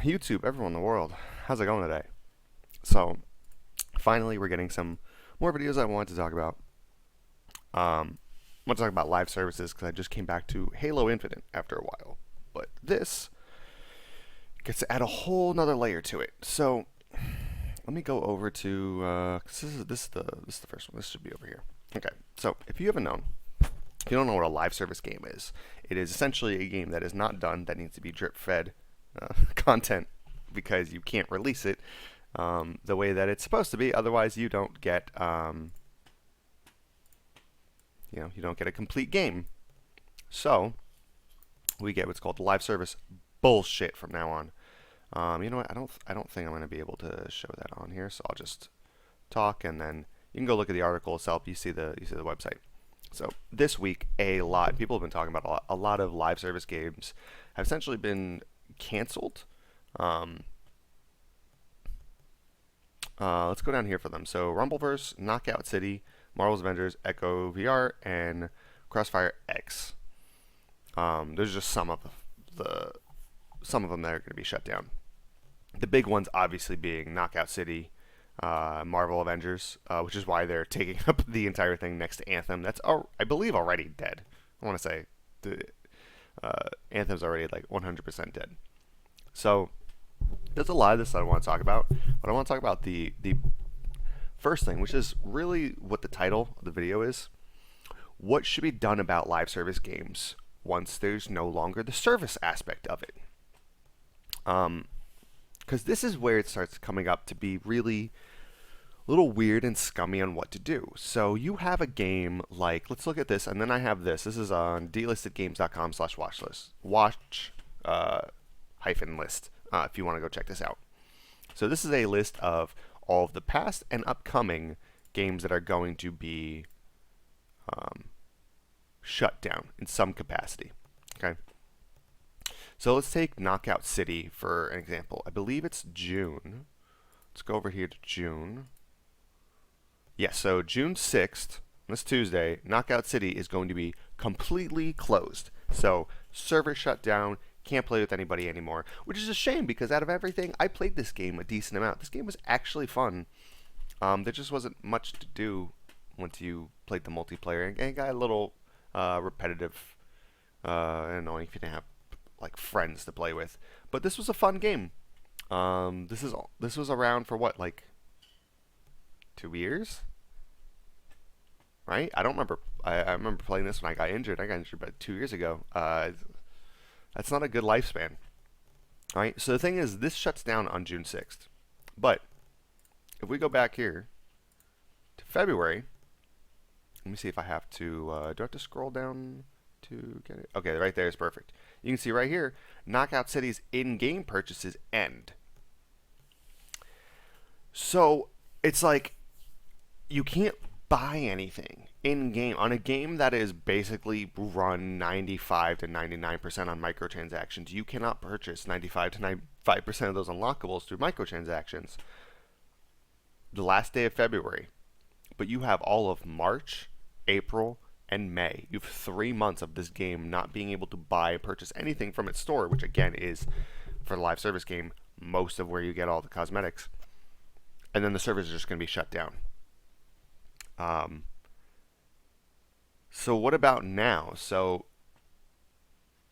YouTube, everyone in the world. How's it going today? So, finally, we're getting some more videos I wanted to talk about. I want to talk about live services because I just came back to Halo Infinite after a while. But this gets to add a whole nother layer to it. So, let me go over to, 'cause this is the first one. This should be over here. Okay, so if you haven't known, if you don't know what a live service game is, it is essentially a game that is not done, that needs to be drip fed content because you can't release it the way that it's supposed to be. Otherwise, you don't get you don't get a complete game. So we get what's called live service bullshit from now on. You know what? I don't think I'm going to be able to show that on here. So I'll just talk, and then you can go look at the article itself. You see the website. So this week, a lot people have been talking about a lot of live service games have essentially been canceled. Let's go down here for them. So Rumbleverse, Knockout City, Marvel's Avengers, Echo VR, and Crossfire X. There's just the some of them that are going to be shut down. The big ones obviously being Knockout City, Marvel Avengers, which is why they're taking up the entire thing next to Anthem. That's I believe already dead. I want to say the Anthem's already like 100% dead. So there's a lot of this that I want to talk about, but I want to talk about the first thing, which is really what the title of the video is. What should be done about live service games once there's no longer the service aspect of it? Because this is where it starts coming up to be really a little weird and scummy on what to do. So you have a game like, let's look at this, and then I have this. This is on delistedgames.com/watchlist. Watch hyphen list. If you want to go check this out. So this is a list of all of the past and upcoming games that are going to be shut down in some capacity. Okay. So let's take Knockout City for an example. I believe it's June. Let's go over here to June. Yes, so June 6th, this Tuesday, Knockout City is going to be completely closed. So server shut down. Can't play with anybody anymore, which is a shame because out of everything, I played this game a decent amount. This game was actually fun. There just wasn't much to do once you played the multiplayer, and it got a little repetitive and annoying if you didn't have like friends to play with. But this was a fun game. This was around for what, like 2 years, right? I don't remember. I remember playing this when I got injured. I got injured about 2 years ago. That's not a good lifespan. All right, so the thing is, this shuts down on June 6th. But if we go back here to February, let me see if I have to, do I have to scroll down to get it? Okay, right there is perfect. You can see right here, Knockout City's in-game purchases end. So it's like you can't buy anything in game on a game that is basically run 95 to 99% on microtransactions. You cannot purchase 95 to 95% of those unlockables through microtransactions the last day of February. But you have all of March, April, and May. You have 3 months of this game not being able to buy and purchase anything from its store, which again is, for the live service game, most of where you get all the cosmetics. And then the servers are just going to be shut down. So what about now? So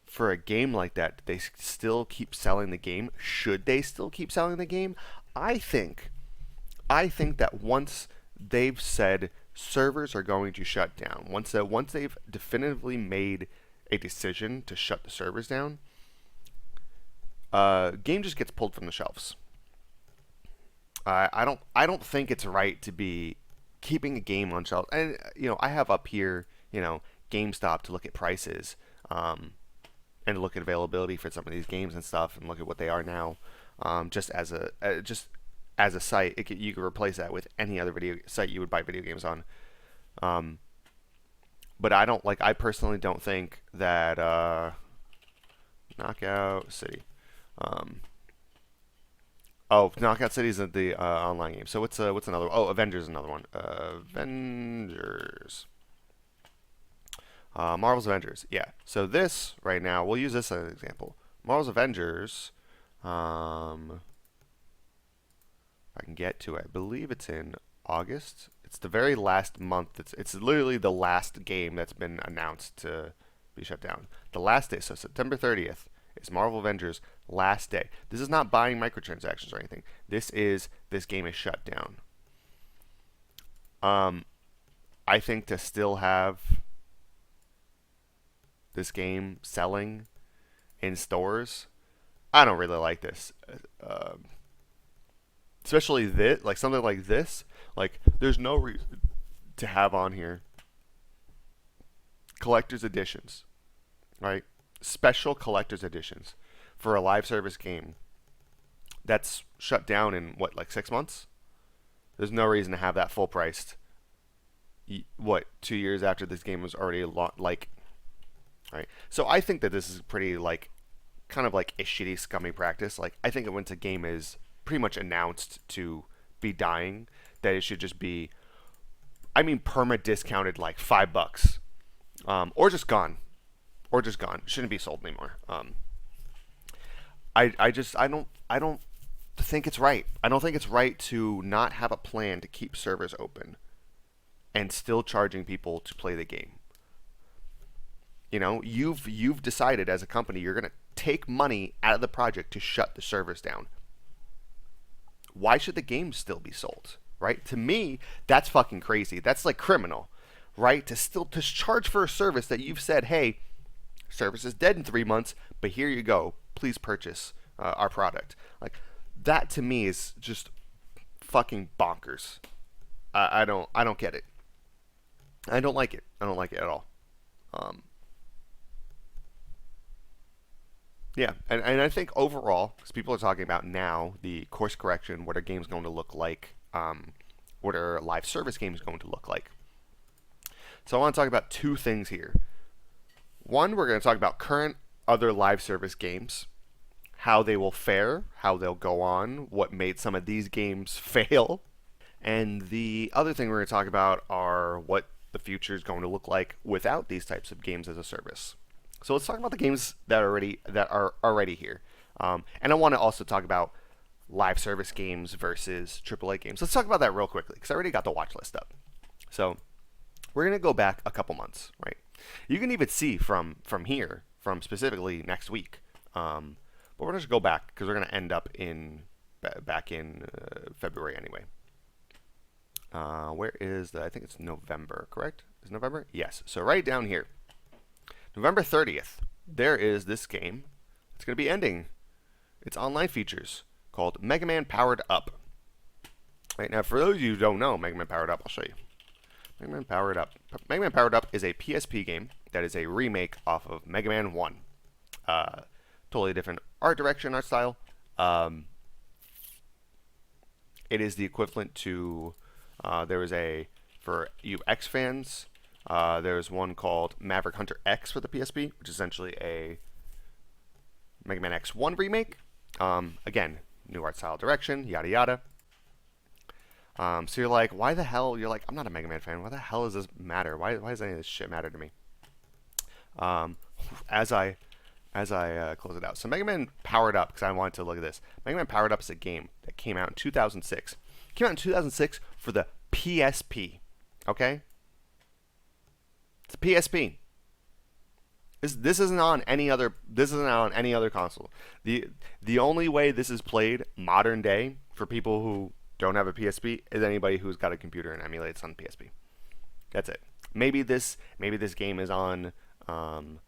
for a game like that, do they still keep selling the game? Should they still keep selling the game? I think that once they've said servers are going to shut down, once they've definitively made a decision to shut the servers down, game just gets pulled from the shelves. I don't think it's right to be keeping a game on shelves. And I have up here, GameStop to look at prices, and to look at availability for some of these games and stuff, and look at what they are now. Just as a site, you could replace that with any other video site you would buy video games on. But I personally don't think that Knockout City. Knockout City is the online game. So what's another? Oh, Avengers is another one. Avengers. Marvel's Avengers. Yeah. So this right now, we'll use this as an example. Marvel's Avengers If I can get to it, I believe it's in August. It's the very last month. It's literally the last game that's been announced to be shut down. The last day, so September 30th, is Marvel Avengers last day. This is not buying microtransactions or anything. This game is shut down. I think to still have this game selling in stores, I don't really like this. Especially this, like something like this. Like, there's no reason to have on here collector's editions, right? Special collector's editions for a live service game that's shut down in what, like 6 months? There's no reason to have that full priced. 2 years after this game was already like, right? So I think that this is pretty like, kind of like a shitty, scummy practice. Like, I think that once a game is pretty much announced to be dying, that it should just be, I mean, perma discounted like $5, or just gone, Shouldn't be sold anymore. I don't think it's right. I don't think it's right to not have a plan to keep servers open and still charging people to play the game. You know, you've decided as a company you're going to take money out of the project to shut the servers down. Why should the game still be sold? Right? To me, that's fucking crazy. That's like criminal, right? To charge for a service that you've said, hey, service is dead in 3 months, but here you go. Please purchase our product. Like, that to me is just fucking bonkers. I don't get it. I don't like it. I don't like it at all. Yeah, and I think overall, because people are talking about now the course correction, what are games going to look like, what are live service games going to look like. So I want to talk about two things here. One, we're going to talk about current other live service games, how they will fare, how they'll go on, what made some of these games fail. And the other thing we're going to talk about are what the future is going to look like without these types of games as a service. So let's talk about the games that are already here. And I want to also talk about live service games versus AAA games. Let's talk about that real quickly, because I already got the watch list up. So we're going to go back a couple months, right? You can even see from here, from specifically next week. But we're going to go back, because we're going to end up back in February anyway. Where is I think it's November, correct? Is it November? Yes. So right down here, November 30th, there is this game. It's going to be ending its online features called Mega Man Powered Up. Right, now, for those of you who don't know Mega Man Powered Up, I'll show you. Mega Man Powered Up. Mega Man Powered Up is a PSP game that is a remake off of Mega Man 1. Totally different art direction, art style. It is the equivalent to, there was for you X fans, there's one called Maverick Hunter X for the PSP, which is essentially a Mega Man X1 remake. Again, new art style, direction, yada yada. So you're like, why the hell? You're like, I'm not a Mega Man fan. Why the hell does this matter? Why does any of this shit matter to me? As I close it out. So Mega Man Powered Up, because I wanted to look at this. Mega Man Powered Up is a game that came out in 2006. It came out in 2006 for the PSP. Okay? It's a PSP. This isn't on any other. This isn't on any other console. The only way this is played modern day for people who don't have a PSP is anybody who's got a computer and emulates on PSP. That's it. Maybe this game is on the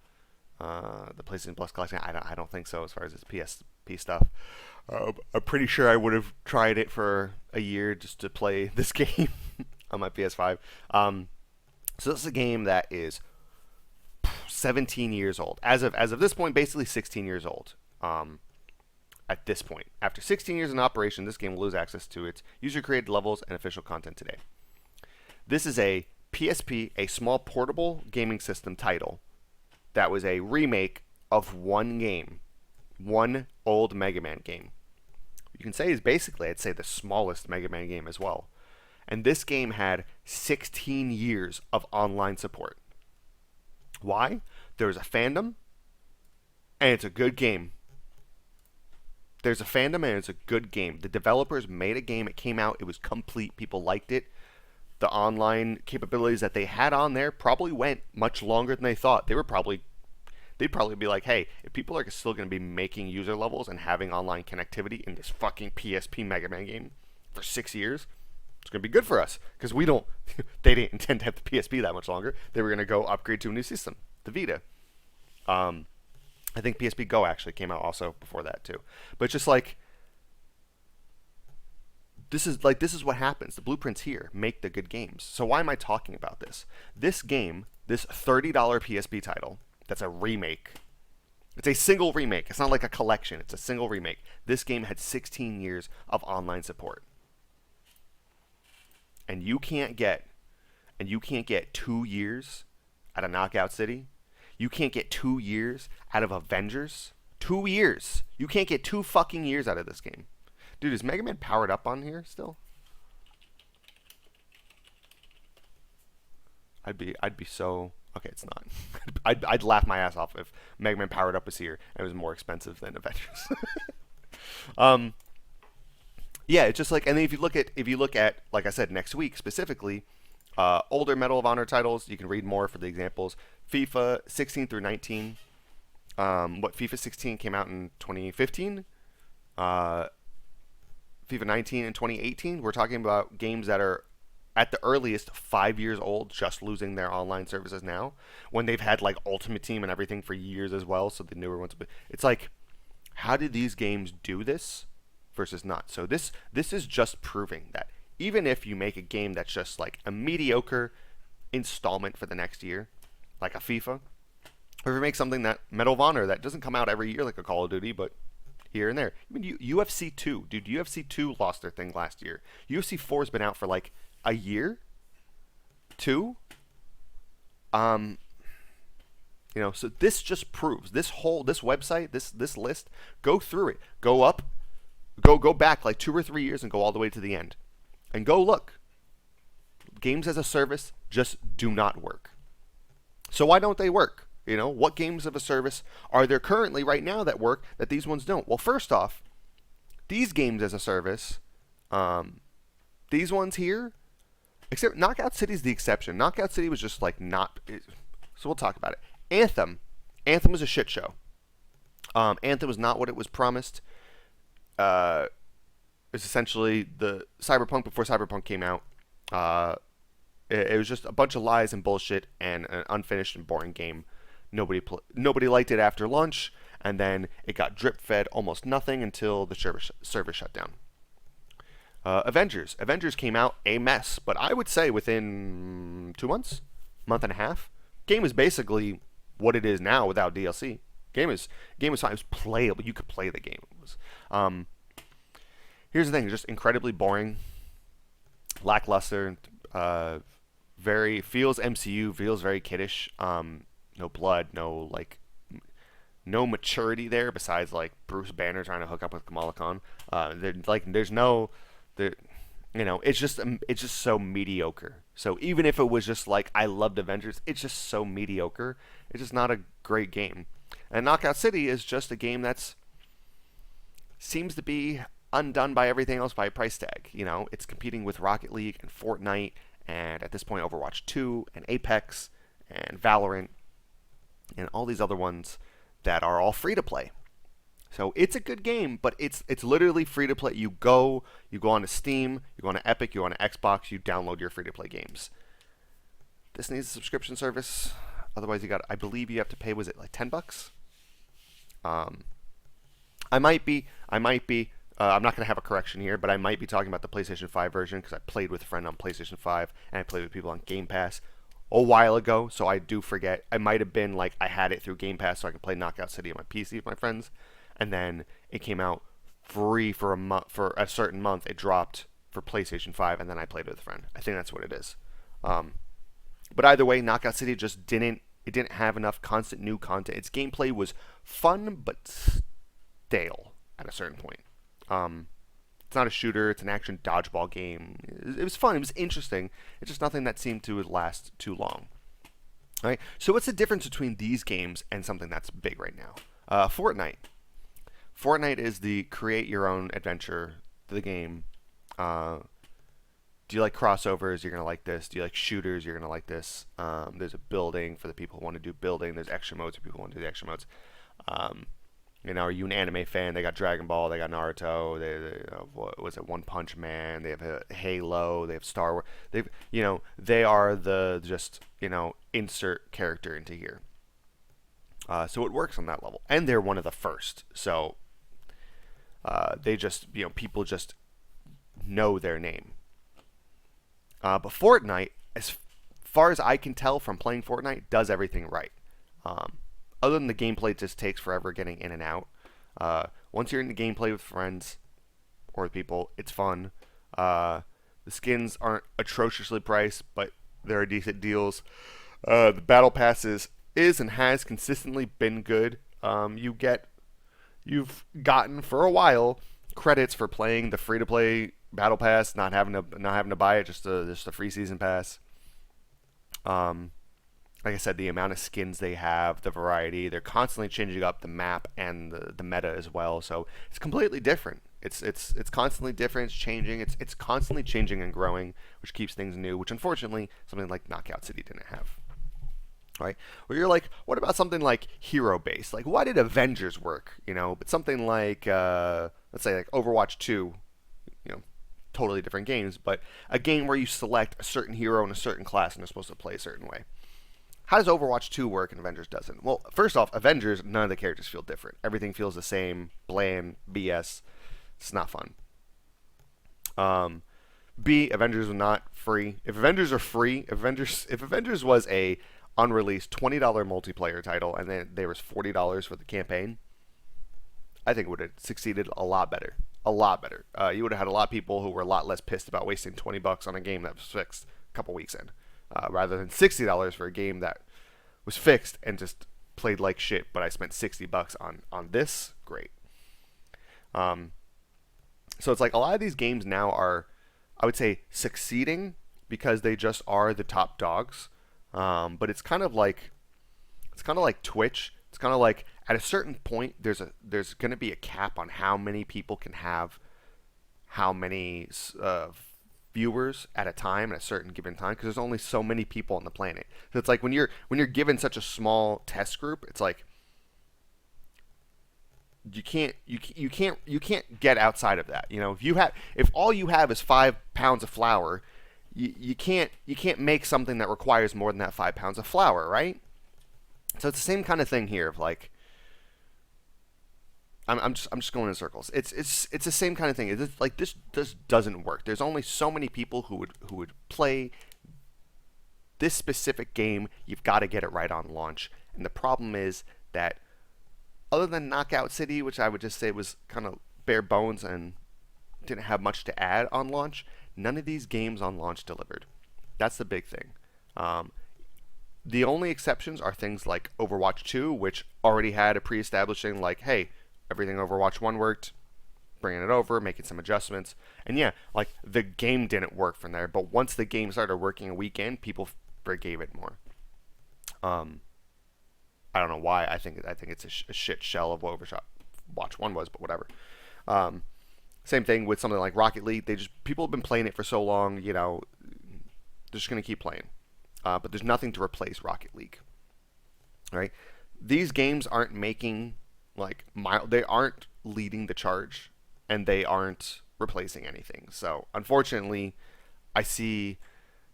PlayStation Plus collection. I don't think so as far as its PSP stuff. I'm pretty sure I would have tried it for a year just to play this game on my PS5. So this is a game that is 17 years old. As of this point, basically 16 years old. At this point, after 16 years in operation, this game will lose access to its user-created levels and official content today. This is a PSP, a small portable gaming system title that was a remake of one game, one old Mega Man game. You can say is basically, I'd say, the smallest Mega Man game as well. And this game had 16 years of online support. Why? There was a fandom, and it's a good game. there's a fandom and it's a good game. The developers made a game. It came out. It was complete. People liked it. The online capabilities that they had on there probably went much longer than they thought. They'd probably be like, hey, if people are still going to be making user levels and having online connectivity in this fucking PSP Mega Man game for 6 years, it's going to be good for us. Because we don't, they didn't intend to have the PSP that much longer. They were going to go upgrade to a new system, the Vita. I think PSP Go actually came out also before that too. But it's just like, this is what happens. The blueprints here make the good games. So why am I talking about this? This game, this $30 PSP title, that's a remake. It's a single remake. It's not like a collection. It's a single remake. This game had 16 years of online support. And you can't get 2 years out of Knockout City. You can't get 2 years out of Avengers. 2 years. You can't get 2 fucking years out of this game. Dude, is Mega Man powered up on here still? I'd be so... Okay, it's not. I'd laugh my ass off if Mega Man Powered Up was here and it was more expensive than Avengers. Yeah, it's just like, and then if you look at, like I said, next week specifically, older Medal of Honor titles, you can read more for the examples. FIFA 16 through 19. FIFA 16 came out in 2015. FIFA 19 in 2018. We're talking about games that are at the earliest 5 years old, just losing their online services now, when they've had like Ultimate Team and everything for years as well. So the newer ones, it's like, how did these games do this versus not? So this is just proving that even if you make a game that's just like a mediocre installment for the next year, like a FIFA, or if you make something that Medal of Honor that doesn't come out every year like a Call of Duty, but here and there. I mean, UFC 2, dude, UFC 2 lost their thing last year. UFC 4 has been out for like a year, 2. So this just proves this website, this list. Go through it, go back like 2 or 3 years and go all the way to the end, and go look. Games as a service just do not work. So why don't they work? What games of a service are there currently right now that work that these ones don't? Well, first off, these games as a service, these ones here, except Knockout City's the exception. Knockout City was just like not. So we'll talk about it. Anthem was a shit show. Anthem was not what it was promised. It's essentially the Cyberpunk before Cyberpunk came out. It was just a bunch of lies and bullshit and an unfinished and boring game. Nobody liked it after launch, and then it got drip fed almost nothing until the server shut down. Avengers came out a mess, but I would say within 2 months, month and a half, game is basically what it is now without DLC. Game was fine. It was playable. You could play the game. It was. Here's the thing: just incredibly boring, lackluster. Feels MCU. Feels very kiddish. No blood. No maturity there. Besides like Bruce Banner trying to hook up with Kamala Khan. It's just so mediocre. So even if it was just like I loved Avengers, it's just so mediocre. It's just not a great game. And Knockout City is just a game that's seems to be undone by everything else by a price tag. It's competing with Rocket League and Fortnite and at this point Overwatch 2 and Apex and Valorant and all these other ones that are all free to play. So it's a good game, but it's literally free to play. You go on to Steam, you go on to Epic, you go on to Xbox, you download your free to play games. This needs a subscription service. Otherwise, I believe you have to pay. Was it like $10? I might be. I'm not going to have a correction here, but I might be talking about the PlayStation 5 version because I played with a friend on PlayStation 5 and I played with people on Game Pass a while ago, so I do forget. I might have been like I had it through Game Pass so I could play Knockout City on my PC with my friends. And then it came out free for a month. For a certain month, it dropped for PlayStation 5, and then I played it with a friend. I think that's what it is. But either way, Knockout City just didn't have enough constant new content. Its gameplay was fun but stale at a certain point. It's not a shooter. It's an action dodgeball game. It was fun. It was interesting. It's just nothing that seemed to last too long. All right. So what's the difference between these games and something that's big right now? Fortnite. Fortnite is the create your own adventure, the game. Do you like crossovers? You're gonna like this. Do you like shooters? You're gonna like this. There's a building for the people who want to do building. There's extra modes for people who want to do the extra modes. Um, are you an anime fan? They got Dragon Ball. They got Naruto. What was it? One Punch Man. They have Halo. They have Star Wars. They are the just insert character into here. So it works on that level, and they're one of the first. So they just people just know their name. But Fortnite, as far as I can tell from playing Fortnite, does everything right. Other than the gameplay just takes forever getting in and out. Once you're in the gameplay with friends or with people, it's fun. The skins aren't atrociously priced, but there are decent deals. The battle passes is and has consistently been good. You've gotten for a while credits for playing the free-to-play battle pass, not having to buy it, just a free season pass. Like I said, the amount of skins they have, the variety, they're constantly changing up the map and the meta as well. So it's completely different. It's constantly different. It's changing. It's constantly changing and growing, which keeps things new. Which unfortunately, something like Knockout City didn't have. Right? Where you're like, what about something like hero based? Like, why did Avengers work? But something like let's say like Overwatch 2. Totally different games, but a game where you select a certain hero and a certain class and they're supposed to play a certain way. How does Overwatch 2 work and Avengers doesn't? Well, first off, Avengers, none of the characters feel different. Everything feels the same, bland, BS. It's not fun. B, Avengers are not free. If Avengers are free, if Avengers was a unreleased $20 multiplayer title and then there was $40 for the campaign, I think it would have succeeded a lot better. A lot better. You would have had a lot of people who were a lot less pissed about wasting $20 on a game that was fixed a couple weeks in, rather than $60 for a game that was fixed and just played like shit. But I spent $60 on this. Great. So it's like a lot of these games now are, I would say, succeeding because they just are the top dogs. But it's kind of like Twitch. It's kind of like at a certain point, there's going to be a cap on how many people can have how many viewers at a time at a certain given time, because there's only so many people on the planet. So it's like when you're given such a small test group, it's like you can't get outside of that. If all you have is 5 pounds of flour, you can't make something that requires more than that 5 pounds of flour, right? So it's the same kind of thing here of like I'm just going in circles. It's the same kind of thing. It's like this doesn't work. There's only so many people who would play this specific game. You've got to get it right on launch. And the problem is that other than Knockout City, which I would just say was kind of bare bones and didn't have much to add on launch, none of these games on launch delivered. That's the big thing. The only exceptions are things like Overwatch 2, which already had a pre-establishing like, hey, everything Overwatch 1 worked, bringing it over, making some adjustments. And yeah, like the game didn't work from there, but once the game started working a weekend, people forgave it more. I don't know why. I think it's a shit shell of what Overwatch 1 was, but whatever. Same thing with something like Rocket League. People have been playing it for so long, they're just going to keep playing. But there's nothing to replace Rocket League. All right? These games aren't making they aren't leading the charge, and they aren't replacing anything. So unfortunately, I see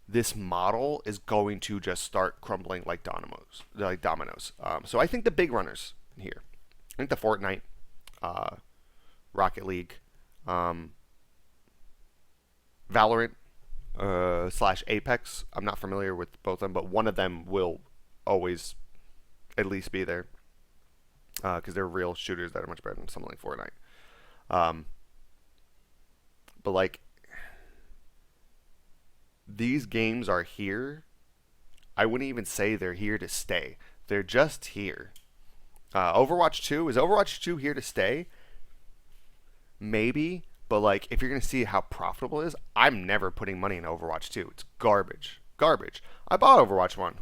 this model is going to just start crumbling like dominoes. So I think the big runners here, I think the Fortnite, Rocket League, Valorant, / Apex. I'm not familiar with both of them, but one of them will always at least be there because they're real shooters that are much better than something like Fortnite. But like these games are here. I wouldn't even say they're here to stay. They're just here. Overwatch 2, is Overwatch 2 here to stay? Maybe. But like, if you're going to see how profitable it is, I'm never putting money in Overwatch 2. It's garbage. Garbage. I bought Overwatch 1.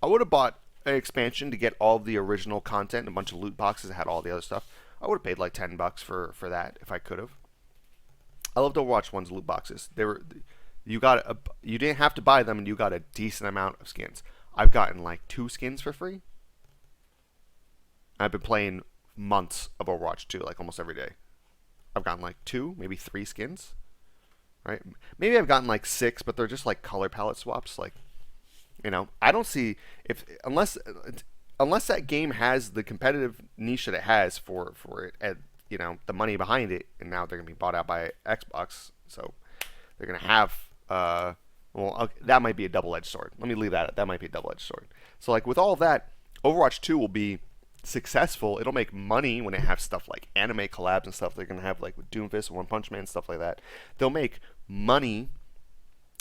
I would have bought an expansion to get all of the original content and a bunch of loot boxes that had all the other stuff. I would have paid like $10 for that if I could have. I loved Overwatch 1's loot boxes. They were you didn't have to buy them, and you got a decent amount of skins. I've gotten like 2 skins for free. I've been playing months of Overwatch 2, like almost every day. I've gotten like 2, maybe 3 skins. Right? Maybe I've gotten like 6, but they're just like color palette swaps. Like, I don't see if unless that game has the competitive niche that it has for it, and the money behind it, and now they're gonna be bought out by Xbox, so they're gonna have that might be a double-edged sword. Let me leave that. That might be a double-edged sword. So like with all of that, Overwatch 2 will be successful. It'll make money when they have stuff like anime collabs and stuff they're gonna have, like with Doomfist and One Punch Man, stuff like that. They'll make money.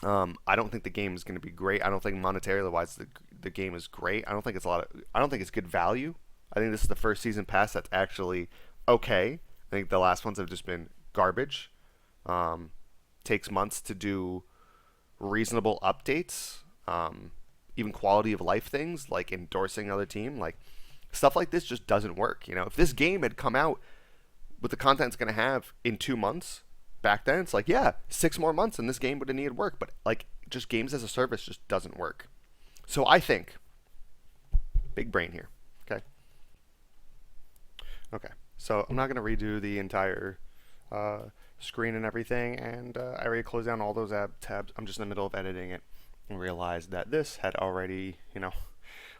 I don't think the game is going to be great. I don't think monetarily wise the game is great. I don't think it's good value. I think this is the first season pass that's actually okay. I think the last ones have just been garbage. Takes months to do reasonable updates. Even quality of life things like endorsing another team, like stuff like this just doesn't work. If this game had come out with the content it's going to have in 2 months, back then it's like, yeah, 6 more months and this game would have needed work, but like just games as a service just doesn't work. So I think, big brain here, okay, so I'm not going to redo the entire screen and everything, and I already closed down all those tabs. I'm just in the middle of editing it and realized that this had already,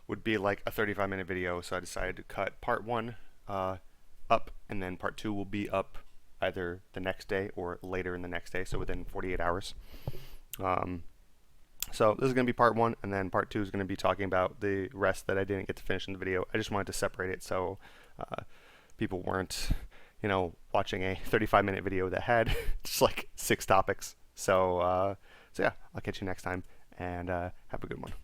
would be like a 35-minute video, so I decided to cut part 1 up, and then part 2 will be up either the next day or later in the next day, so within 48 hours. So this is going to be part 1, and then part 2 is going to be talking about the rest that I didn't get to finish in the video. I just wanted to separate it so people weren't, watching a 35-minute video that had just like 6 topics. So yeah, I'll catch you next time, and have a good one.